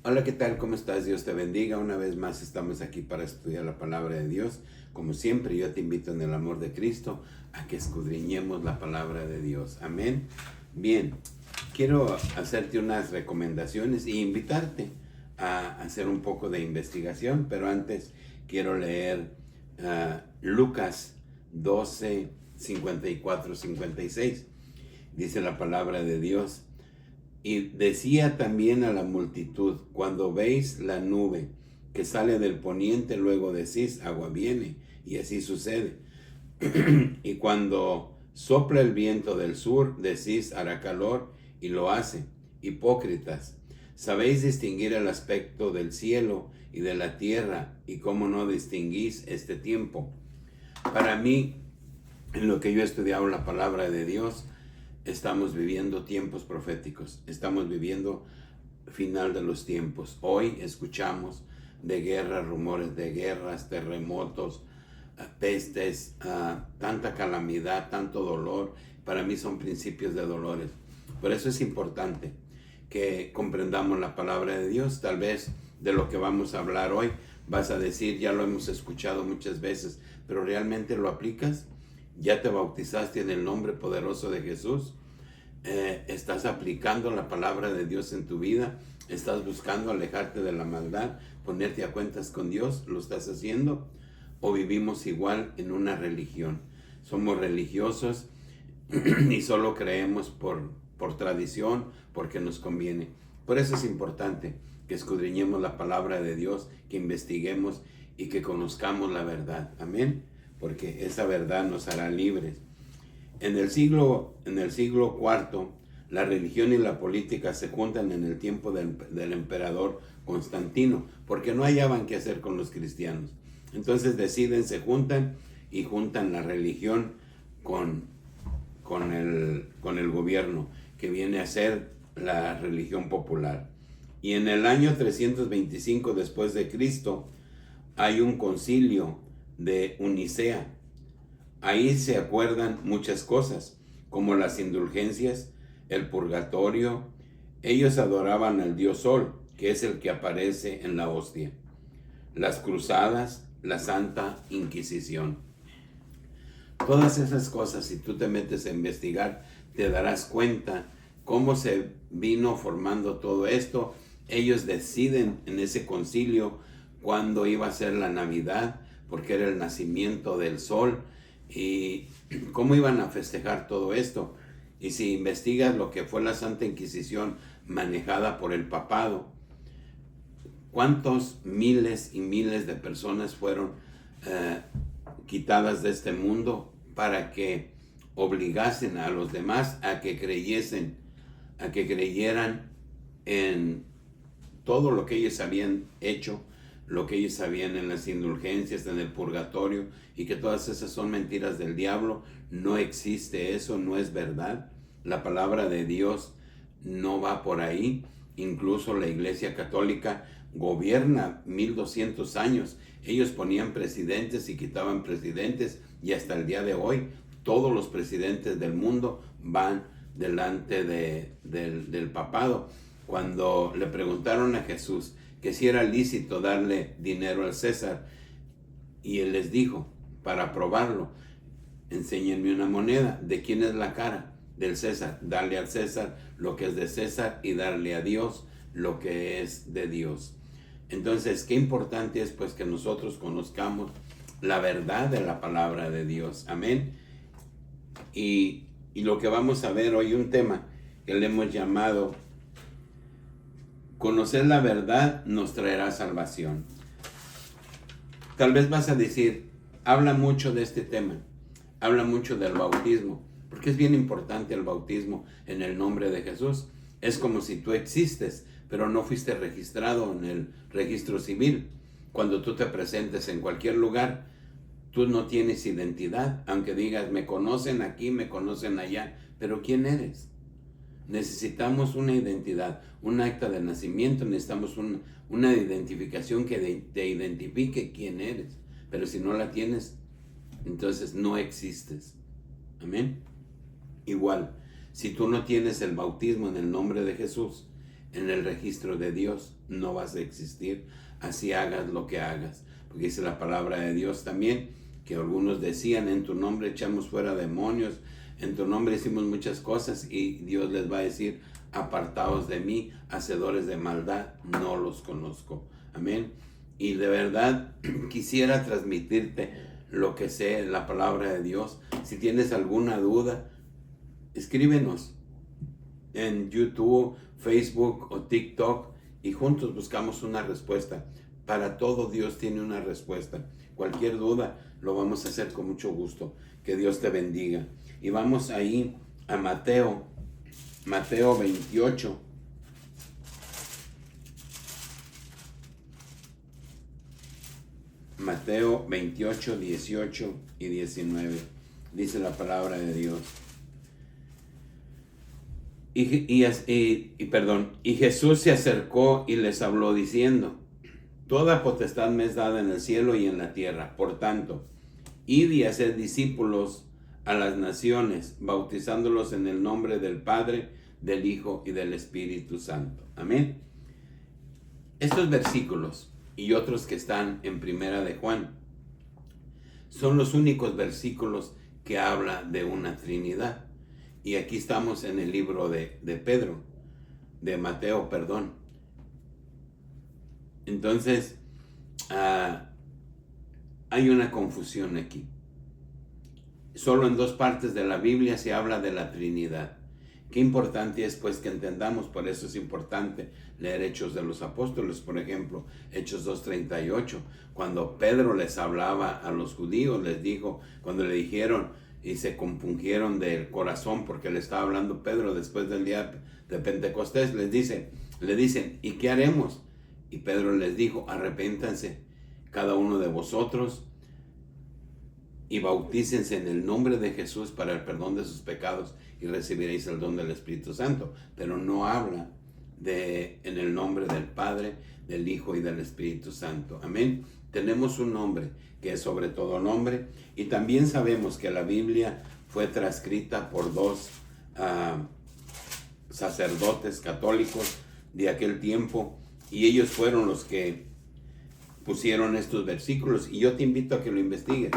Hola, ¿qué tal? ¿Cómo estás? Dios te bendiga. Una vez más estamos aquí para estudiar la palabra de Dios. Como siempre, yo te invito en el amor de Cristo a que escudriñemos la palabra de Dios. Amén. Bien, quiero hacerte unas recomendaciones e invitarte a hacer un poco de investigación, pero antes quiero leer Lucas 12, 54, 56. Dice la palabra de Dios. Y decía también a la multitud: cuando veis la nube que sale del poniente, luego decís, agua viene, y así sucede. Y cuando sopla el viento del sur, decís, hará calor, y lo hace. Hipócritas, sabéis distinguir el aspecto del cielo y de la tierra, y cómo no distinguís este tiempo. Para mí, en lo que yo he estudiado la palabra de Dios, estamos viviendo tiempos proféticos, estamos viviendo final de los tiempos. Hoy escuchamos de guerras, rumores de guerras, terremotos, pestes, tanta calamidad, tanto dolor. Para mí son principios de dolores. Por eso es importante que comprendamos la palabra de Dios. Tal vez de lo que vamos a hablar hoy vas a decir, ya lo hemos escuchado muchas veces, pero ¿realmente lo aplicas? ¿Ya te bautizaste en el nombre poderoso de Jesús? ¿Estás aplicando la palabra de Dios en tu vida? ¿Estás buscando alejarte de la maldad, ponerte a cuentas con Dios? ¿Lo estás haciendo? ¿O vivimos igual en una religión? Somos religiosos y solo creemos por tradición, porque nos conviene. Por eso es importante que escudriñemos la palabra de Dios, que investiguemos y que conozcamos la verdad. Amén. Porque esa verdad nos hará libres. En el siglo IV, la religión y la política se juntan en el tiempo del emperador Constantino, porque no hallaban qué hacer con los cristianos. Entonces deciden, se juntan y juntan la religión con el gobierno, que viene a ser la religión popular. Y en el año 325 después de Cristo hay un concilio de Unicea. Ahí se acuerdan muchas cosas, como las indulgencias, el purgatorio. Ellos adoraban al dios Sol, que es el que aparece en la hostia. Las cruzadas, la Santa Inquisición. Todas esas cosas, si tú te metes a investigar, te darás cuenta cómo se vino formando todo esto. Ellos deciden en ese concilio cuándo iba a ser la Navidad, porque era el nacimiento del sol, y cómo iban a festejar todo esto. Y si investigas lo que fue la Santa Inquisición manejada por el papado, cuántos miles y miles de personas fueron quitadas de este mundo para que obligasen a los demás a que creyeran en todo lo que ellos habían hecho, lo que ellos sabían en las indulgencias, en el purgatorio, y que todas esas son mentiras del diablo. No existe eso, no es verdad. La palabra de Dios no va por ahí. Incluso la Iglesia Católica gobierna 1200 años. Ellos ponían presidentes y quitaban presidentes, y hasta el día de hoy todos los presidentes del mundo van delante del papado. Cuando le preguntaron a Jesús que si era lícito darle dinero al César, y él les dijo, para probarlo, enséñenme una moneda. ¿De quién es la cara? Del César. Darle al César lo que es de César y darle a Dios lo que es de Dios. Entonces, qué importante es pues que nosotros conozcamos la verdad de la palabra de Dios. Amén. Y lo que vamos a ver hoy, un tema que le hemos llamado conocer la verdad nos traerá salvación. Tal vez vas a decir, habla mucho de este tema, habla mucho del bautismo, porque es bien importante el bautismo en el nombre de Jesús. Es como si tú existes, pero no fuiste registrado en el registro civil. Cuando tú te presentes en cualquier lugar, tú no tienes identidad, aunque digas, me conocen aquí, me conocen allá, pero ¿quién eres? Necesitamos una identidad, un acta de nacimiento, necesitamos una identificación que te identifique quién eres. Pero si no la tienes, entonces no existes. Amén. Igual, si tú no tienes el bautismo en el nombre de Jesús, en el registro de Dios, no vas a existir, así hagas lo que hagas. Porque dice la palabra de Dios también, que algunos decían, en tu nombre echamos fuera demonios, en tu nombre hicimos muchas cosas, y Dios les va a decir, apartaos de mí, hacedores de maldad, no los conozco. Amén. Y de verdad quisiera transmitirte lo que sé, la palabra de Dios. Si tienes alguna duda, escríbenos en YouTube, Facebook o TikTok y juntos buscamos una respuesta. Para todo Dios tiene una respuesta. Cualquier duda lo vamos a hacer con mucho gusto. Que Dios te bendiga. Y vamos ahí a Mateo 28. Mateo 28, 18 y 19. Dice la palabra de Dios. Y Jesús se acercó y les habló diciendo, toda potestad me es dada en el cielo y en la tierra. Por tanto, id y haced discípulos a las naciones, bautizándolos en el nombre del Padre, del Hijo y del Espíritu Santo. Amén. Estos versículos y otros que están en Primera de Juan son los únicos versículos que habla de una Trinidad. Y aquí estamos en el libro de Mateo, perdón. Entonces, hay una confusión aquí. Solo en dos partes de la Biblia se habla de la Trinidad. Qué importante es pues que entendamos, por eso es importante leer Hechos de los Apóstoles, por ejemplo, Hechos 2:38, cuando Pedro les hablaba a los judíos, les dijo, cuando le dijeron y se compungieron del corazón porque le estaba hablando Pedro después del día de Pentecostés, le dicen, ¿y qué haremos? Y Pedro les dijo, arrepéntanse cada uno de vosotros y bautícense en el nombre de Jesús para el perdón de sus pecados y recibiréis el don del Espíritu Santo. Pero no habla en el nombre del Padre, del Hijo y del Espíritu Santo. Amén. Tenemos un nombre que es sobre todo nombre, y también sabemos que la Biblia fue transcrita por dos sacerdotes católicos de aquel tiempo, y ellos fueron los que pusieron estos versículos, y yo te invito a que lo investigues.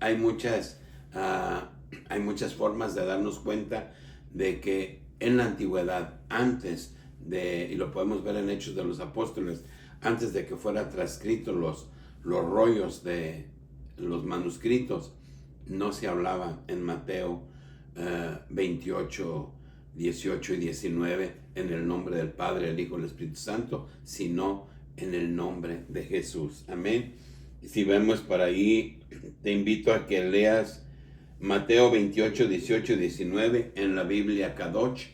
Hay muchas formas de darnos cuenta de que en la antigüedad, y lo podemos ver en Hechos de los Apóstoles, antes de que fuera transcritos los rollos de los manuscritos, no se hablaba en Mateo 28, 18 y 19 en el nombre del Padre, el Hijo y el Espíritu Santo, sino en el nombre de Jesús. Amén. Si vemos por ahí, te invito a que leas Mateo 28, 18 y 19 en la Biblia Kadosh,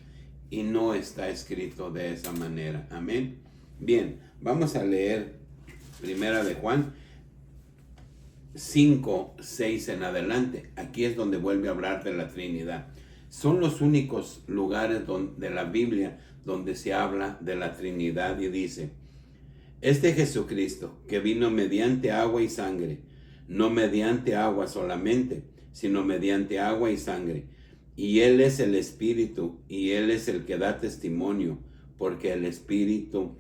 y no está escrito de esa manera. Amén. Bien, vamos a leer Primera de Juan 5, 6 en adelante. Aquí es donde vuelve a hablar de la Trinidad. Son los únicos lugares de la Biblia donde se habla de la Trinidad, y dice, este Jesucristo que vino mediante agua y sangre, no mediante agua solamente, sino mediante agua y sangre. Y Él es el Espíritu, y Él es el que da testimonio, porque el Espíritu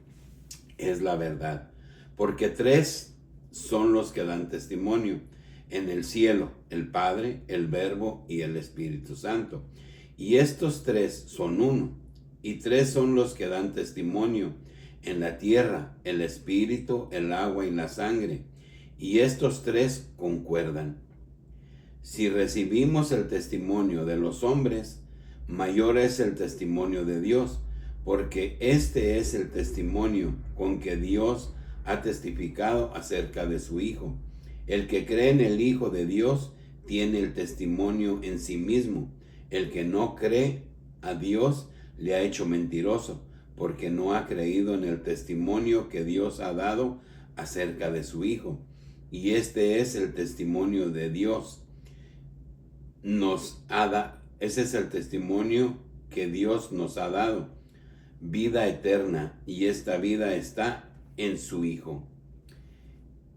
es la verdad. Porque tres son los que dan testimonio en el cielo, el Padre, el Verbo y el Espíritu Santo. Y estos tres son uno, y tres son los que dan testimonio en la tierra, el Espíritu, el agua y la sangre. Y estos tres concuerdan. Si recibimos el testimonio de los hombres, mayor es el testimonio de Dios, porque este es el testimonio con que Dios ha testificado acerca de su Hijo. El que cree en el Hijo de Dios tiene el testimonio en sí mismo. El que no cree a Dios le ha hecho mentiroso, porque no ha creído en el testimonio que Dios ha dado acerca de su Hijo. Y este es el testimonio de Dios. Ese es el testimonio que Dios nos ha dado, vida eterna, y esta vida está en su Hijo.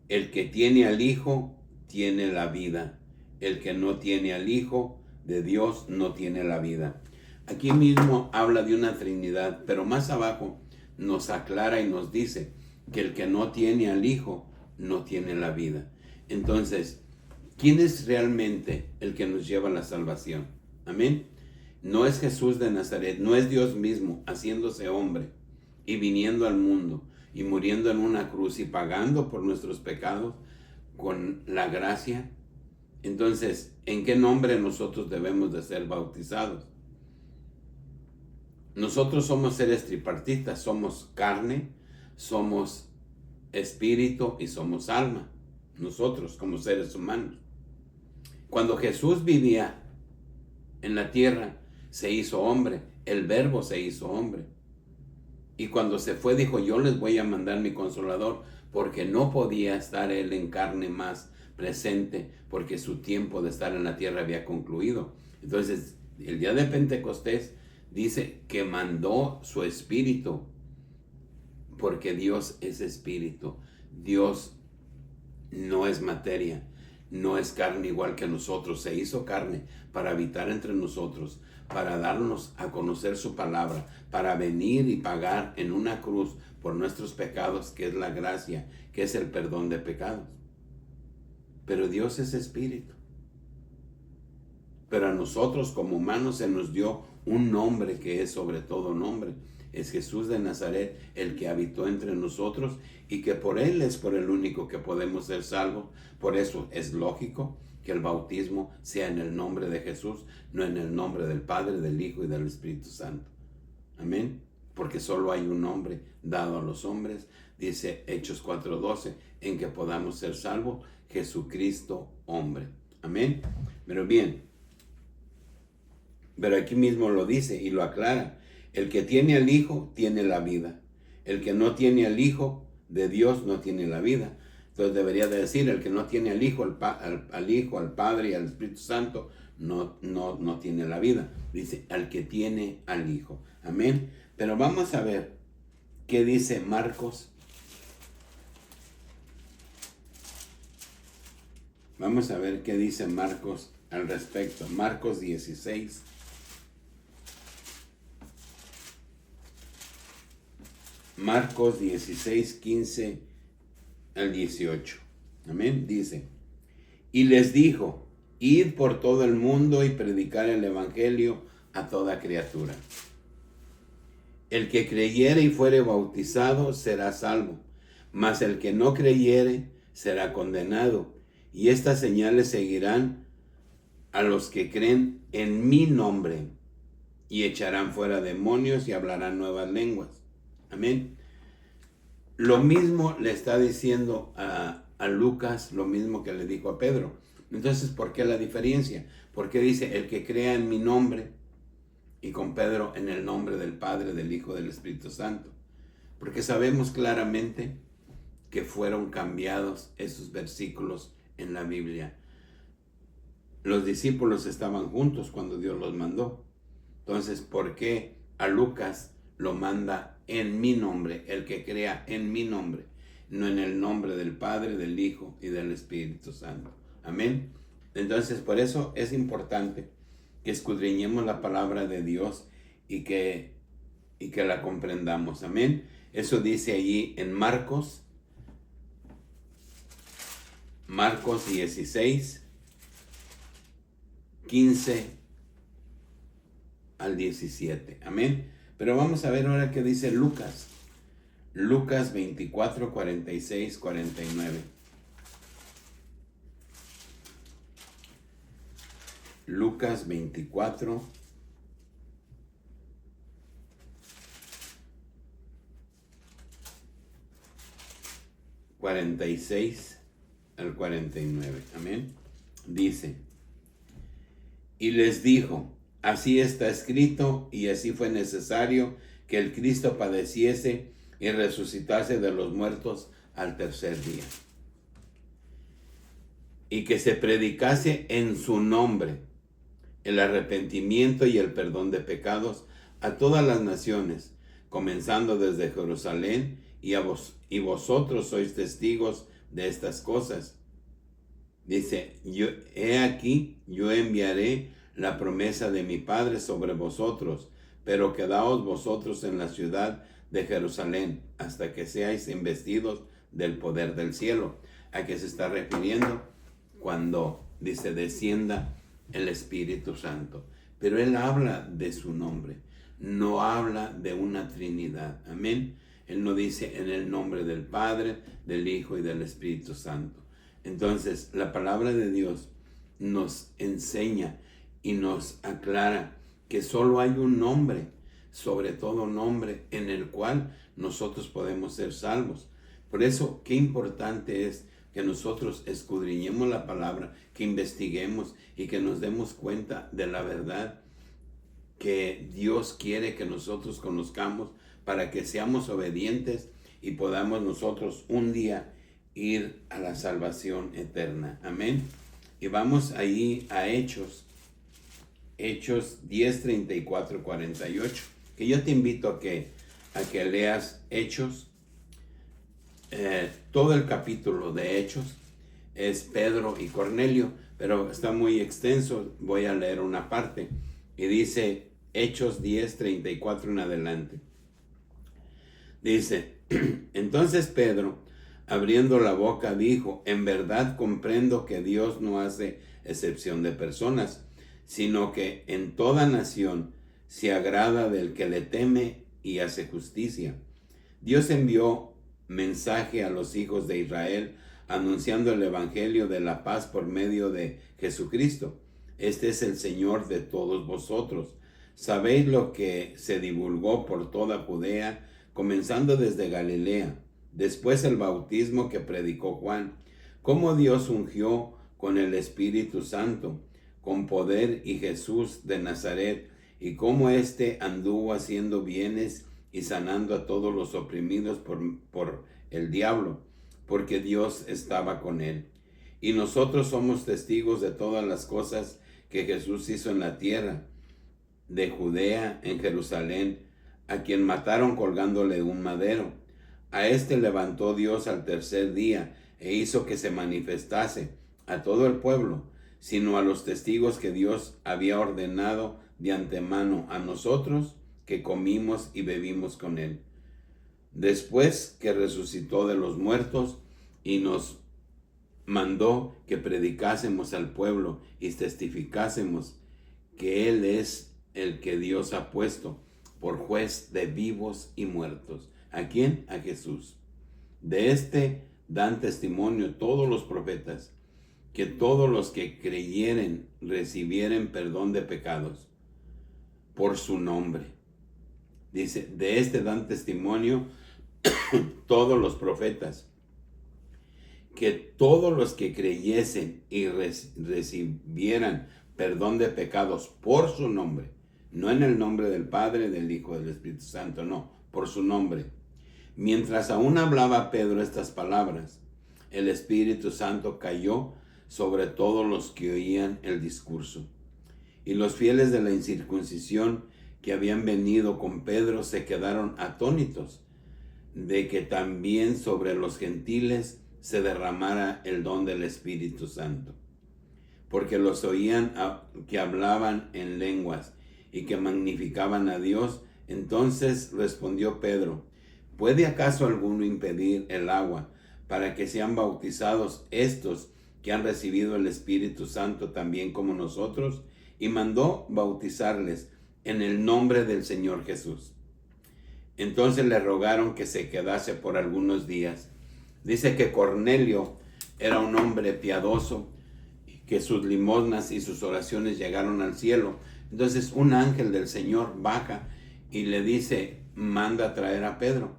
El que tiene al Hijo tiene la vida. El que no tiene al Hijo de Dios no tiene la vida. Aquí mismo habla de una Trinidad, pero más abajo nos aclara y nos dice que el que no tiene al Hijo no tiene la vida. Entonces, ¿quién es realmente el que nos lleva a la salvación? Amén. No es Jesús de Nazaret, no es Dios mismo haciéndose hombre y viniendo al mundo y muriendo en una cruz y pagando por nuestros pecados con la gracia. Entonces, ¿en qué nombre nosotros debemos de ser bautizados? Nosotros somos seres tripartitas, somos carne, somos espíritu y somos alma. Nosotros como seres humanos. Cuando Jesús vivía en la tierra, se hizo hombre, el Verbo se hizo hombre. Y cuando se fue dijo, yo les voy a mandar mi Consolador, porque no podía estar él en carne más presente, porque su tiempo de estar en la tierra había concluido. Entonces, el día de Pentecostés dice que mandó su espíritu, porque Dios es espíritu. Dios no es materia, no es carne igual que nosotros. Se hizo carne para habitar entre nosotros, para darnos a conocer su palabra, para venir y pagar en una cruz por nuestros pecados, que es la gracia, que es el perdón de pecados. Pero Dios es espíritu. Pero a nosotros como humanos se nos dio un nombre que es sobre todo nombre. Es Jesús de Nazaret, el que habitó entre nosotros, y que por él es por el único que podemos ser salvos. Por eso es lógico que el bautismo sea en el nombre de Jesús, no en el nombre del Padre, del Hijo y del Espíritu Santo. Amén. Porque solo hay un nombre dado a los hombres, dice Hechos 4:12, en que podamos ser salvos, Jesucristo hombre. Amén. Pero bien, pero aquí mismo lo dice y lo aclara. El que tiene al Hijo tiene la vida. El que no tiene al Hijo de Dios no tiene la vida. Entonces debería de decir, el que no tiene al Hijo, al Hijo, al Padre y al Espíritu Santo, no tiene la vida. Dice, al que tiene al Hijo. Amén. Pero vamos a ver qué dice Marcos. Vamos a ver qué dice Marcos al respecto. Marcos 16. Marcos 16, 15 al 18. Amén. Dice, y les dijo, id por todo el mundo y predicar el evangelio a toda criatura. El que creyere y fuere bautizado será salvo, mas el que no creyere será condenado. Y estas señales seguirán a los que creen en mi nombre, y echarán fuera demonios y hablarán nuevas lenguas. Amén. Lo mismo le está diciendo a Lucas, lo mismo que le dijo a Pedro. Entonces, ¿por qué la diferencia? Porque dice, el que crea en mi nombre, y con Pedro en el nombre del Padre, del Hijo, del Espíritu Santo. Porque sabemos claramente que fueron cambiados esos versículos en la Biblia. Los discípulos estaban juntos cuando Dios los mandó. Entonces, ¿por qué a Lucas lo manda en mi nombre? El que crea en mi nombre, no en el nombre del Padre, del Hijo y del Espíritu Santo. Amén. Entonces, por eso es importante que escudriñemos la palabra de Dios y que la comprendamos. Amén. Eso dice allí en Marcos 16, 15 al 17. Amén. Pero vamos a ver ahora qué dice Lucas. Lucas 24, 46, 49. Lucas 24, 46 al 49. Amén. Dice, y les dijo, así está escrito y así fue necesario que el Cristo padeciese y resucitase de los muertos al tercer día. Y que se predicase en su nombre el arrepentimiento y el perdón de pecados a todas las naciones, comenzando desde Jerusalén, y vosotros sois testigos de estas cosas. Dice, he aquí, yo enviaré la promesa de mi Padre sobre vosotros, pero quedaos vosotros en la ciudad de Jerusalén hasta que seáis investidos del poder del cielo. ¿A qué se está refiriendo? Cuando dice descienda el Espíritu Santo. Pero él habla de su nombre, no habla de una Trinidad. Amén. Él no dice en el nombre del Padre, del Hijo y del Espíritu Santo. Entonces, la palabra de Dios nos enseña y nos aclara que solo hay un nombre, sobre todo nombre, en el cual nosotros podemos ser salvos. Por eso, qué importante es que nosotros escudriñemos la palabra, que investiguemos y que nos demos cuenta de la verdad que Dios quiere que nosotros conozcamos para que seamos obedientes y podamos nosotros un día ir a la salvación eterna. Amén. Y vamos ahí a Hechos 10, 34, 48, que yo te invito a que leas Hechos. Todo el capítulo de Hechos es Pedro y Cornelio, pero está muy extenso. Voy a leer una parte y dice Hechos 10, 34 en adelante. Dice, entonces Pedro, abriendo la boca, dijo, en verdad comprendo que Dios no hace excepción de personas, sino que en toda nación se agrada del que le teme y hace justicia. Dios envió mensaje a los hijos de Israel, anunciando el evangelio de la paz por medio de Jesucristo. Este es el Señor de todos vosotros. Sabéis lo que se divulgó por toda Judea, comenzando desde Galilea, después el bautismo que predicó Juan, cómo Dios ungió con el Espíritu Santo, con poder, y Jesús de Nazaret, y cómo éste anduvo haciendo bienes y sanando a todos los oprimidos por el diablo, porque Dios estaba con él. Y nosotros somos testigos de todas las cosas que Jesús hizo en la tierra de Judea, en Jerusalén, a quien mataron colgándole un madero. A este levantó Dios al tercer día e hizo que se manifestase a todo el pueblo, sino a los testigos que Dios había ordenado de antemano, a nosotros que comimos y bebimos con él. Después que resucitó de los muertos y nos mandó que predicásemos al pueblo y testificásemos que él es el que Dios ha puesto por juez de vivos y muertos. ¿A quién? A Jesús. De este dan testimonio todos los profetas, que todos los que creyeren recibieren perdón de pecados por su nombre. Dice, de este dan testimonio todos los profetas, que todos los que creyesen y recibieran perdón de pecados por su nombre, no en el nombre del Padre, del Hijo, del Espíritu Santo, no, por su nombre. Mientras aún hablaba Pedro estas palabras, el Espíritu Santo cayó sobre todos los que oían el discurso. Y los fieles de la incircuncisión que habían venido con Pedro se quedaron atónitos de que también sobre los gentiles se derramara el don del Espíritu Santo, porque los oían que hablaban en lenguas y que magnificaban a Dios. Entonces respondió Pedro, ¿puede acaso alguno impedir el agua para que sean bautizados estos que han recibido el Espíritu Santo también como nosotros? Y mandó bautizarles en el nombre del Señor Jesús. Entonces le rogaron que se quedase por algunos días. Dice que Cornelio era un hombre piadoso, que sus limosnas y sus oraciones llegaron al cielo. Entonces un ángel del Señor baja y le dice, manda a traer a Pedro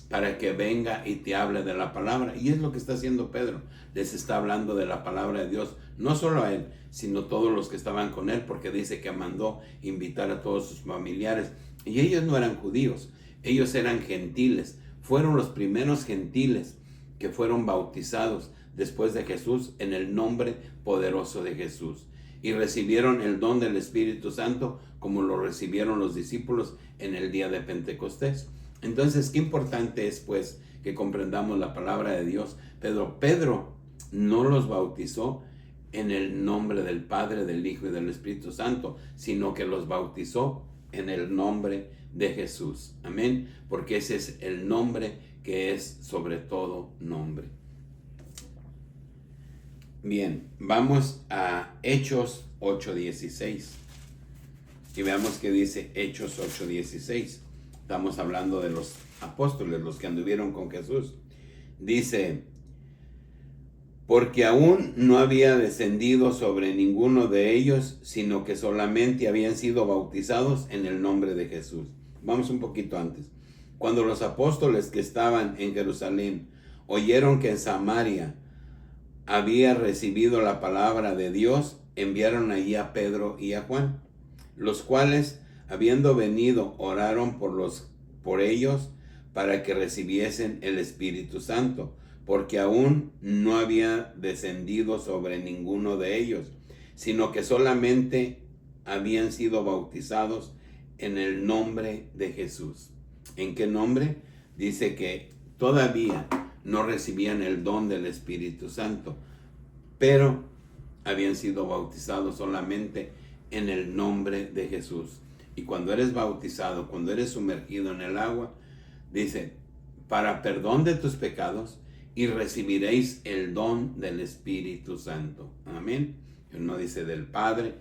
para que venga y te hable de la palabra. Y es lo que está haciendo Pedro. Les está hablando de la palabra de Dios, no solo a él, sino todos los que estaban con él, porque dice que mandó invitar a todos sus familiares. Y ellos no eran judíos, ellos eran gentiles. Fueron los primeros gentiles que fueron bautizados después de Jesús en el nombre poderoso de Jesús. Y recibieron el don del Espíritu Santo como lo recibieron los discípulos en el día de Pentecostés. Entonces, qué importante es pues que comprendamos la palabra de Dios. Pedro no los bautizó en el nombre del Padre, del Hijo y del Espíritu Santo, sino que los bautizó en el nombre de Jesús. Amén. Porque ese es el nombre que es sobre todo nombre. Bien, vamos a Hechos 8:16. Y veamos qué dice Hechos 8:16. Estamos hablando de los apóstoles, los que anduvieron con Jesús. Dice: porque aún no había descendido sobre ninguno de ellos, sino que solamente habían sido bautizados en el nombre de Jesús. Vamos un poquito antes. Cuando los apóstoles que estaban en Jerusalén oyeron que en Samaria había recibido la palabra de Dios, enviaron allí a Pedro y a Juan, los cuales, habiendo venido, oraron por ellos para que recibiesen el Espíritu Santo, porque aún no había descendido sobre ninguno de ellos, sino que solamente habían sido bautizados en el nombre de Jesús. ¿En qué nombre? Dice que todavía no recibían el don del Espíritu Santo, pero habían sido bautizados solamente en el nombre de Jesús. Y cuando eres bautizado, cuando eres sumergido en el agua, dice, para perdón de tus pecados, y recibiréis el don del Espíritu Santo. Amén. No dice del Padre,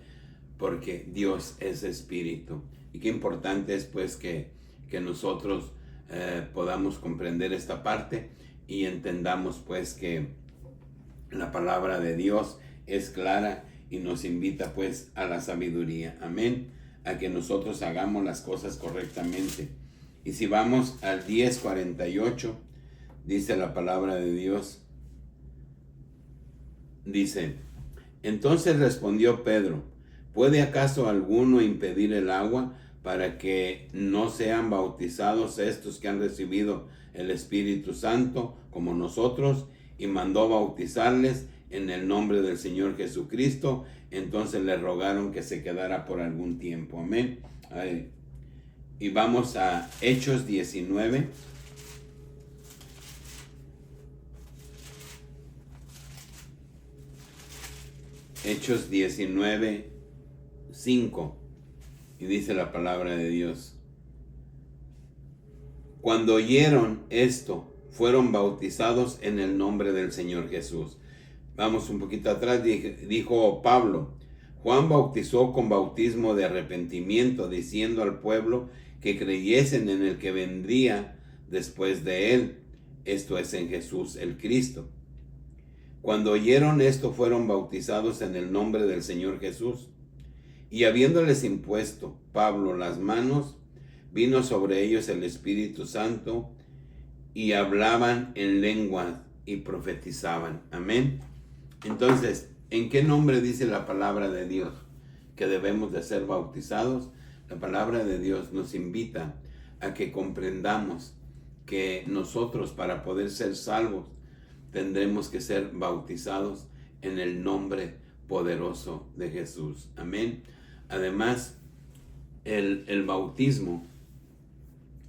porque Dios es Espíritu. Y qué importante es pues que nosotros podamos comprender esta parte y entendamos pues que la palabra de Dios es clara y nos invita pues a la sabiduría. Amén. A que nosotros hagamos las cosas correctamente. Y si vamos al 10:48, dice la palabra de Dios, dice, entonces respondió Pedro, ¿puede acaso alguno impedir el agua para que no sean bautizados estos que han recibido el Espíritu Santo como nosotros? Y mandó bautizarles en el nombre del Señor Jesucristo. Entonces le rogaron que se quedara por algún tiempo. Amén. Y vamos a Hechos 19. Hechos 19:5. Y dice la palabra de Dios: cuando oyeron esto, fueron bautizados en el nombre del Señor Jesús. Vamos un poquito atrás, dijo Pablo, Juan bautizó con bautismo de arrepentimiento, diciendo al pueblo que creyesen en el que vendría después de él, esto es, en Jesús el Cristo. Cuando oyeron esto, fueron bautizados en el nombre del Señor Jesús. Y habiéndoles impuesto Pablo las manos, vino sobre ellos el Espíritu Santo, y hablaban en lengua y profetizaban. Amén. Entonces, ¿en qué nombre dice la palabra de Dios que debemos de ser bautizados? La palabra de Dios nos invita a que comprendamos que nosotros, para poder ser salvos, tendremos que ser bautizados en el nombre poderoso de Jesús. Amén. Además, el bautismo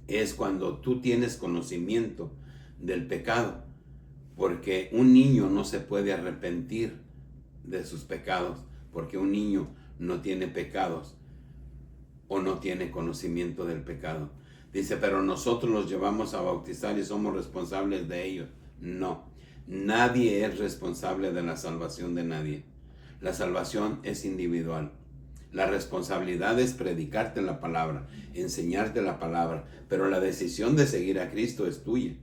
es cuando tú tienes conocimiento del pecado, porque un niño no se puede arrepentir de sus pecados, porque un niño no tiene pecados o no tiene conocimiento del pecado. Dice, pero nosotros los llevamos a bautizar y somos responsables de ellos. No, nadie es responsable de la salvación de nadie. La salvación es individual. La responsabilidad es predicarte la palabra, enseñarte la palabra, pero la decisión de seguir a Cristo es tuya.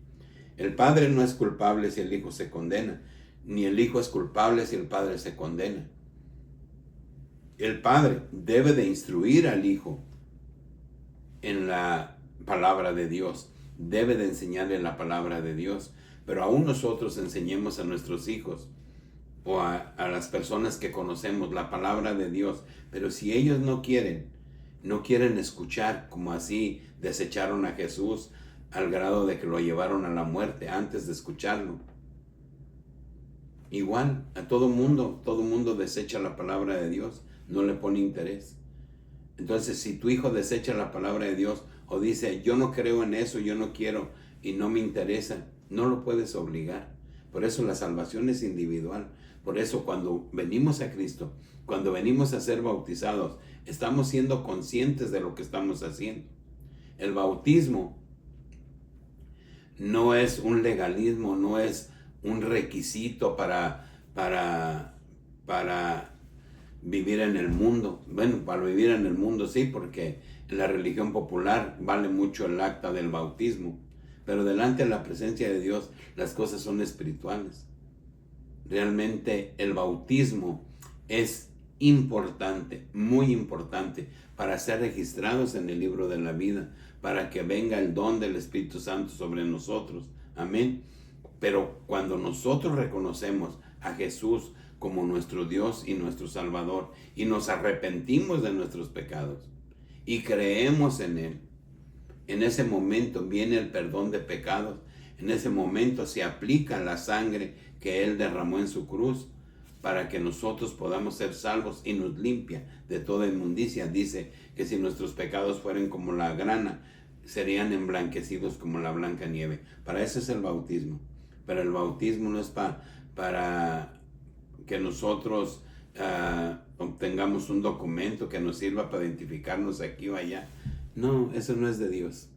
El Padre no es culpable si el Hijo se condena, ni el Hijo es culpable si el Padre se condena. El Padre debe de instruir al Hijo en la palabra de Dios, debe de enseñarle la palabra de Dios, pero aún nosotros enseñemos a nuestros hijos o a las personas que conocemos la palabra de Dios, pero si ellos no quieren escuchar, como así desecharon a Jesús al grado de que lo llevaron a la muerte antes de escucharlo. Igual, a todo mundo desecha la palabra de Dios, no le pone interés. Entonces, si tu hijo desecha la palabra de Dios o dice, yo no creo en eso, yo no quiero y no me interesa, no lo puedes obligar, Por eso la salvación es individual. Por eso cuando venimos a Cristo, cuando venimos a ser bautizados, estamos siendo conscientes de lo que estamos haciendo. El bautismo no es un legalismo, no es un requisito para vivir en el mundo. Bueno, para vivir en el mundo sí, porque en la religión popular vale mucho el acta del bautismo, pero delante de la presencia de Dios las cosas son espirituales. Realmente el bautismo es importante, muy importante, para ser registrados en el libro de la vida, para que venga el don del Espíritu Santo sobre nosotros. Amén. Pero cuando nosotros reconocemos a Jesús como nuestro Dios y nuestro Salvador, y nos arrepentimos de nuestros pecados, y creemos en Él, en ese momento viene el perdón de pecados, en ese momento se aplica la sangre que Él derramó en su cruz, para que nosotros podamos ser salvos y nos limpia de toda inmundicia. Dice que si nuestros pecados fueran como la grana, serían emblanquecidos como la blanca nieve. Para eso es el bautismo. Pero el bautismo no es para que nosotros obtengamos un documento que nos sirva para identificarnos aquí o allá. No, eso no es de Dios.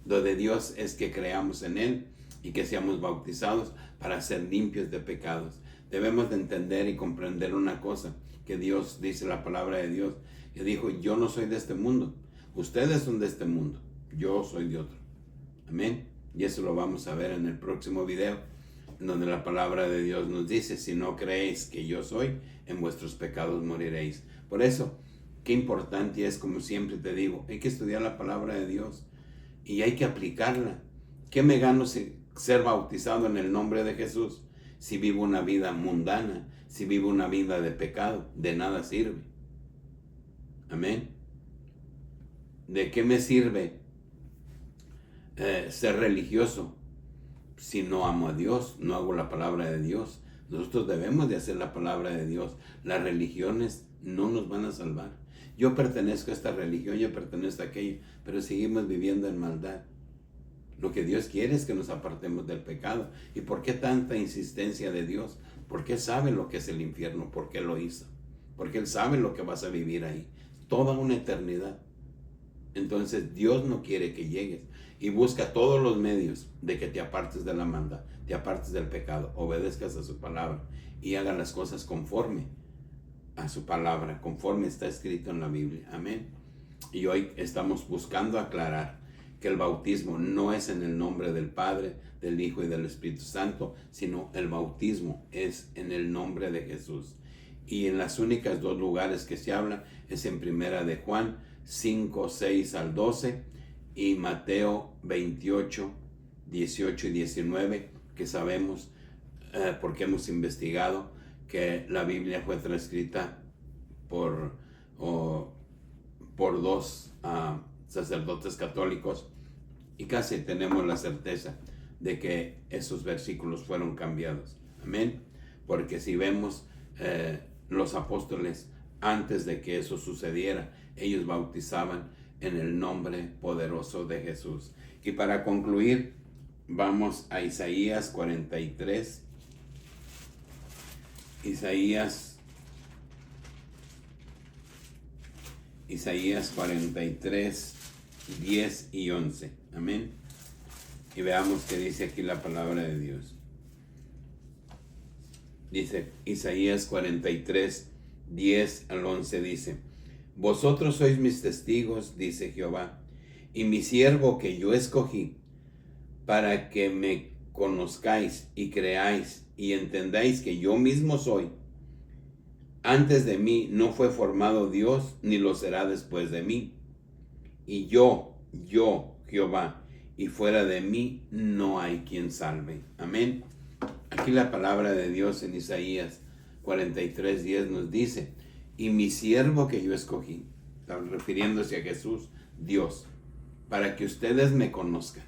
Lo de Dios es que creamos en Él y que seamos bautizados para ser limpios de pecados. Debemos de entender y comprender una cosa, que Dios dice, la palabra de Dios, que dijo: yo no soy de este mundo, ustedes son de este mundo, yo soy de otro. Amén. Y eso lo vamos a ver en el próximo video, en donde la palabra de Dios nos dice: si no creéis que yo soy, en vuestros pecados moriréis. Por eso, qué importante es, como siempre te digo, hay que estudiar la palabra de Dios y hay que aplicarla. ¿Qué me gano ser bautizado en el nombre de Jesús si vivo una vida mundana, si vivo una vida de pecado? De nada sirve. Amén. ¿De qué me sirve ser religioso si no amo a Dios, no hago la palabra de Dios? Nosotros debemos de hacer la palabra de Dios. Las religiones no nos van a salvar. Yo pertenezco a esta religión, yo pertenezco a aquella, pero seguimos viviendo en maldad. Lo que Dios quiere es que nos apartemos del pecado. ¿Y por qué tanta insistencia de Dios? Porque Él sabe lo que es el infierno, porque Él lo hizo. Porque Él sabe lo que vas a vivir ahí. Toda una eternidad. Entonces Dios no quiere que llegues. Y busca todos los medios de que te apartes de la maldad, te apartes del pecado, obedezcas a su palabra y hagas las cosas conforme a su palabra, conforme está escrito en la Biblia. Amén. Y hoy estamos buscando aclarar que el bautismo no es en el nombre del Padre, del Hijo y del Espíritu Santo, sino el bautismo es en el nombre de Jesús. Y en las únicas dos lugares que se habla es en Primera de Juan 5, 6 al 12 y Mateo 28, 18 y 19, que sabemos porque hemos investigado que la Biblia fue transcrita por dos sacerdotes católicos, y casi tenemos la certeza de que esos versículos fueron cambiados. Amén. Porque si vemos los apóstoles, antes de que eso sucediera, ellos bautizaban en el nombre poderoso de Jesús. Y para concluir, vamos a Isaías 43. Isaías 43, 10 y 11. Amén. Y veamos qué dice aquí la palabra de Dios. Dice Isaías 43, 10 al 11, dice: vosotros sois mis testigos, dice Jehová, y mi siervo que yo escogí, para que me conozcáis y creáis y entendáis que yo mismo soy. Antes de mí no fue formado Dios, ni lo será después de mí. Y yo, Jehová, y fuera de mí no hay quien salve. Amén. Aquí la palabra de Dios en Isaías 43, 10 nos dice: y mi siervo que yo escogí, está refiriéndose a Jesús, Dios, para que ustedes me conozcan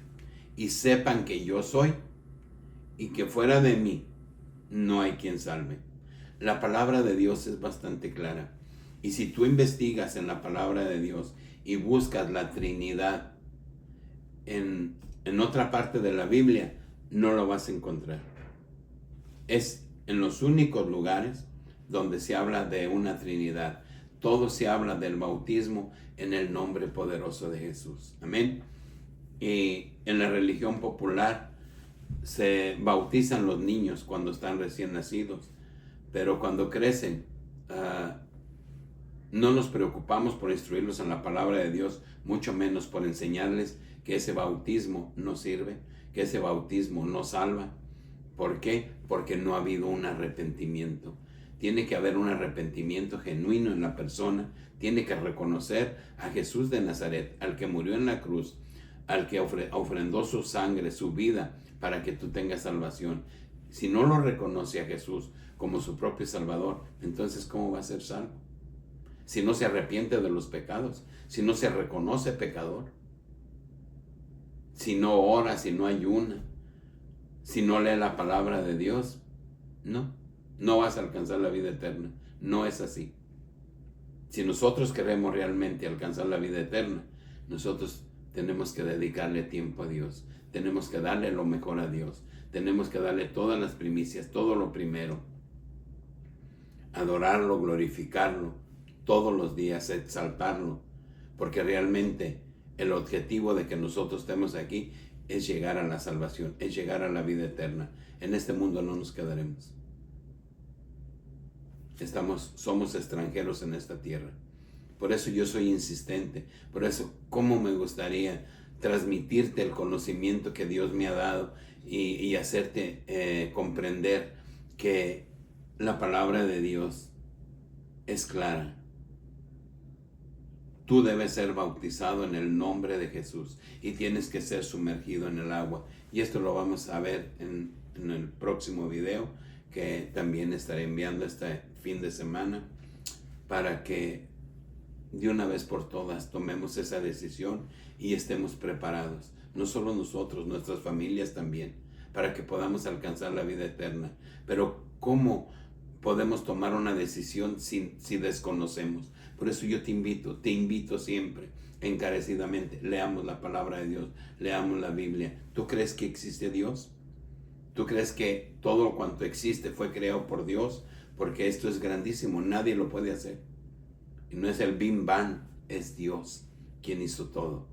y sepan que yo soy y que fuera de mí no hay quien salve. La palabra de Dios es bastante clara. Y si tú investigas en la palabra de Dios y buscas la Trinidad en otra parte de la Biblia, no lo vas a encontrar. Es en los únicos lugares donde se habla de una Trinidad. Todo se habla del bautismo en el nombre poderoso de Jesús. Amén. Y en la religión popular se bautizan los niños cuando están recién nacidos, pero cuando crecen, no nos preocupamos por instruirlos en la palabra de Dios, mucho menos por enseñarles que ese bautismo no sirve, que ese bautismo no salva. ¿Por qué? Porque no ha habido un arrepentimiento. Tiene que haber un arrepentimiento genuino en la persona. Tiene que reconocer a Jesús de Nazaret, al que murió en la cruz, al que ofrendó su sangre, su vida, para que tú tengas salvación. Si no lo reconoce a Jesús como su propio Salvador, entonces ¿cómo va a ser salvo? Si no se arrepiente de los pecados, si no se reconoce pecador, si no ora, si no ayuna, si no lee la palabra de Dios, no vas a alcanzar la vida eterna. No es así. Si nosotros queremos realmente alcanzar la vida eterna, nosotros tenemos que dedicarle tiempo a Dios. Tenemos que darle lo mejor a Dios. Tenemos que darle todas las primicias, todo lo primero. Adorarlo, glorificarlo todos los días, exaltarlo. Porque realmente el objetivo de que nosotros estemos aquí es llegar a la salvación, es llegar a la vida eterna. En este mundo no nos quedaremos. Somos extranjeros en esta tierra. Por eso yo soy insistente. Por eso, cómo me gustaría transmitirte el conocimiento que Dios me ha dado y hacerte comprender que la palabra de Dios es clara. Tú debes ser bautizado en el nombre de Jesús y tienes que ser sumergido en el agua. Y esto lo vamos a ver en el próximo video, que también estaré enviando este fin de semana, para que de una vez por todas tomemos esa decisión y estemos preparados. No solo nosotros, nuestras familias también, para que podamos alcanzar la vida eterna. Pero ¿cómo podemos tomar una decisión si desconocemos? Por eso yo te invito siempre, encarecidamente, leamos la palabra de Dios, leamos la Biblia. ¿Tú crees que existe Dios? ¿Tú crees que todo cuanto existe fue creado por Dios? Porque esto es grandísimo, nadie lo puede hacer. Y no es el Big Bang, es Dios quien hizo todo.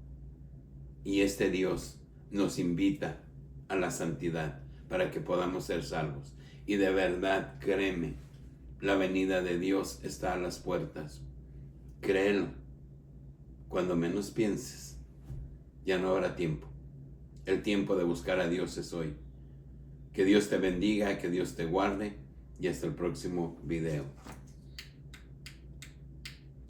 Y este Dios nos invita a la santidad para que podamos ser salvos. Y de verdad, créeme, la venida de Dios está a las puertas. Créelo. Cuando menos pienses, ya no habrá tiempo. El tiempo de buscar a Dios es hoy. Que Dios te bendiga, que Dios te guarde y hasta el próximo video.